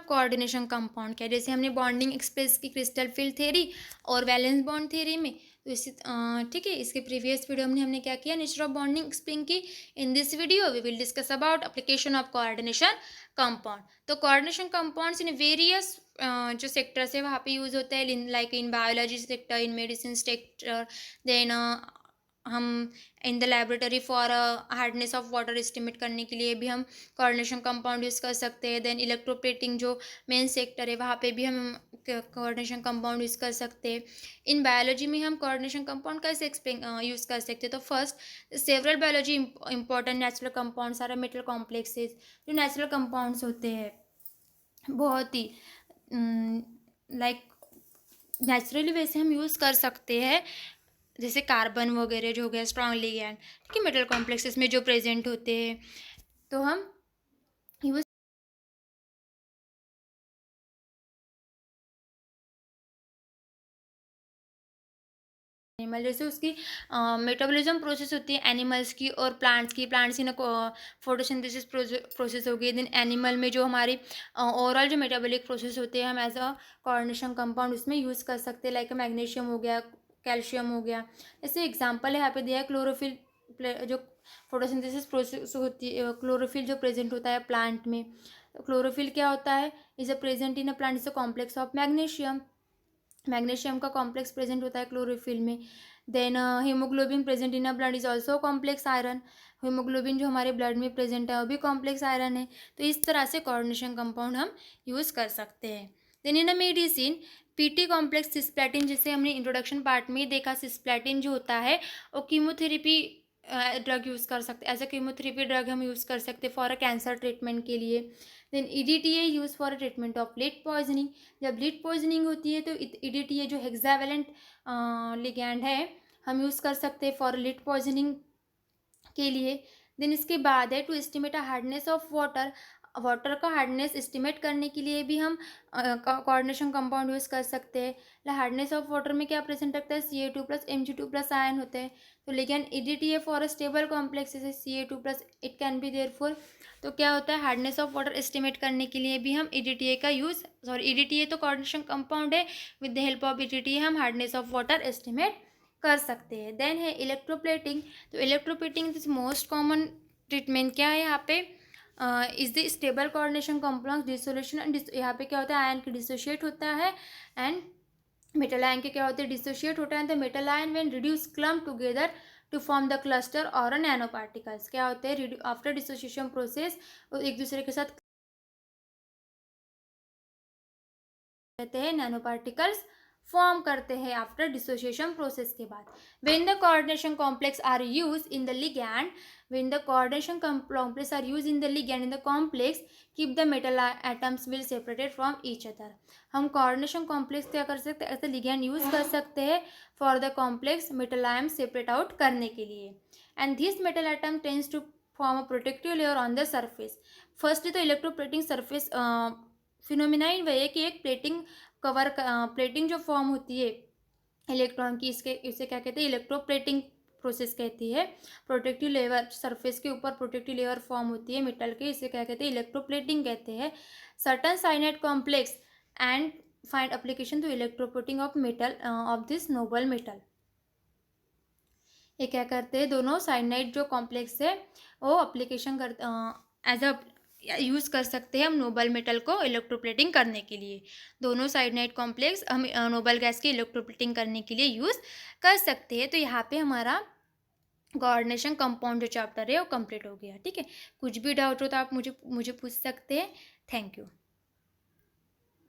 Coordination compound क्या है, जैसे हमने बॉन्डिंग एक्सप्रेस की क्रिस्टल फील्ड थ्योरी और वैलेंस बॉन्ड थ्योरी में, तो इसी ठीक है, इसके प्रीवियस वीडियो में हमने क्या किया, नेचर ऑफ बॉन्डिंग एक्सप्लेन की। In this video we will discuss about application of coordination compound. तो कोऑर्डिनेशन कंपाउंड्स इन वेरियस जो सेक्टर्स है वहाँ पे यूज़ होता है, like in biology sector, in medicine sector, then हम in the laboratory for hardness of water estimate करने के लिए भी हम कोऑर्डिनेशन कंपाउंड यूज़ कर सकते हैं। देन इलेक्ट्रोप्लेटिंग जो मेन सेक्टर है वहाँ पे भी हम कोऑर्डिनेशन कंपाउंड यूज़ कर सकते हैं। इन बायोलॉजी में हम कोऑर्डिनेशन कंपाउंड कैसे यूज़ कर सकते हैं, तो first several biology important natural compound, सारे मेटल कॉम्प्लेक्सेस जो नेचुरल कंपाउंड्स होते हैं बहुत ही लाइक नेचुरली वैसे हम यूज़ कर सकते हैं, जैसे कार्बन वगैरह जो हो गया स्ट्रॉन्ग लिगैंड, ठीक है, मेटल कॉम्प्लेक्सेस में जो प्रेजेंट होते हैं, तो हम यूज़ एनिमल, जैसे उसकी मेटाबॉलिज्म प्रोसेस होती है एनिमल्स की और प्लांट्स की। प्लांट्स की ना फोटोसिंथेसिस प्रोसेस हो गई। देन एनिमल में जो हमारी ओवरऑल जो मेटाबॉलिक प्रोसेस होते हैं हम एज अ कोऑर्डिनेशन कंपाउंड उसमें यूज़ कर सकते हैं, लाइक मैग्नीशियम हो गया, कैल्शियम हो गया। जैसे एग्जाम्पल है यहाँ पे दिया है क्लोरोफिल, जो फोटोसिंथेसिस प्रोसेस होती है, क्लोरोफिल जो प्रेजेंट होता है प्लांट में। क्लोरोफिल क्या होता है, is a present in a plant, is a complex of magnesium. Magnesium का कॉम्प्लेक्स प्रेजेंट होता है क्लोरोफिल में। Then haemoglobin present in a blood is also complex iron. Haemoglobin जो हमारे ब्लड में प्रेजेंट है वो भी कॉम्प्लेक्स आयरन है। तो इस तरह से कोऑर्डिनेशन कंपाउंड हम यूज़ कर सकते हैं। Then in a medicine PT complex cisplatin, जैसे हमने इंट्रोडक्शन पार्ट में ही देखा, सिस्प्लेटिन जो होता है वो कीमोथेरेपी ड्रग यूज़ कर सकते, एज अ कीमोथेरेपी ड्रग हम यूज़ कर सकते फॉर अ कैंसर ट्रीटमेंट के लिए। Then EDTA use for treatment of lead poisoning. जब लीड पॉइजनिंग होती है तो ईडीटीए जो हेक्सावेलेंट लिगैंड है हम यूज़ कर सकते हैं फॉर लीड पॉइजनिंग के लिए। देन इसके बाद है to estimate a hardness of water. Water का हार्डनेस एस्टिमेट करने के लिए भी हम कोऑर्डिनेशन कंपाउंड यूज़ कर सकते हैं। हार्डनेस ऑफ वाटर में क्या प्रेजेंट रखता है, Ca2+ Mg2+ आयन होते हैं। तो लेकिन EDTA for a stable complex जैसे Ca2+ it can be therefore. तो क्या होता है, हार्डनेस ऑफ वाटर एस्टिमेट करने के लिए भी हम EDTA का यूज़, सॉरी EDTA तो कोऑर्डिनेशन कंपाउंड है, with the help of EDTA हम हार्डनेस ऑफ वाटर एस्टिमेट कर सकते हैं। देन है इलेक्ट्रोप्लेटिंग। तो electroplating this most common treatment क्या है यहाँ पे, is the stable coordination complex dissolution and यहाँ पे क्या होता है, आयन की डिसोशिएट होता है एंड मेटल आयन के क्या होते हैं, डिसोशिएट होता है। The metal ion when reduce clump together to form the cluster और अ नैनो पार्टिकल्स, क्या होते हैं आफ्टर डिसोसिएशन प्रोसेस एक दूसरे के साथ कहते हैं, नैनो पार्टिकल्स फॉर्म करते हैं आफ्टर डिसोसिएशन प्रोसेस के बाद। When the coordination complex are use in the ligand, when the coordination complex are use in the ligand in the complex keep the metal atoms will separated from each other. हम coordination complex क्या कर सकते हैं, ऐसे ligand use कर सकते हैं for the complex metal ion separate out करने के लिए। And this metal atom tends to form a protective layer on the surface. First तो इलेक्ट्रोप्लेटिंग सरफेस फिनोमिना ही वही है कि एक प्लेटिंग कवर, प्लेटिंग जो फॉर्म होती है इलेक्ट्रॉन की, इसके इसे क्या कहते हैं, इलेक्ट्रोप्लेटिंग प्रोसेस कहती है। प्रोटेक्टिव लेयर सरफेस के ऊपर प्रोटेक्टिव लेयर फॉर्म होती है मेटल के, इसे क्या कहते हैं, इलेक्ट्रोप्लेटिंग कहते हैं। Certain cyanide complex and find application to electroplating of metal of this noble metal. ये क्या करते हैं, दोनों साइनाइड जो कॉम्प्लेक्स है वो एप्लीकेशन कर एज अ यूज़ कर सकते हैं हम नोबल मेटल को इलेक्ट्रोप्लेटिंग करने के लिए। दोनों साइनाइड कॉम्प्लेक्स हम नोबल गैस की इलेक्ट्रोप्लेटिंग करने के लिए यूज़ कर सकते हैं। तो यहाँ पे हमारा कोऑर्डिनेशन कंपाउंड जो चैप्टर है वो कंप्लीट हो गया। ठीक है, कुछ भी डाउट हो तो आप मुझे पूछ सकते हैं। Thank you.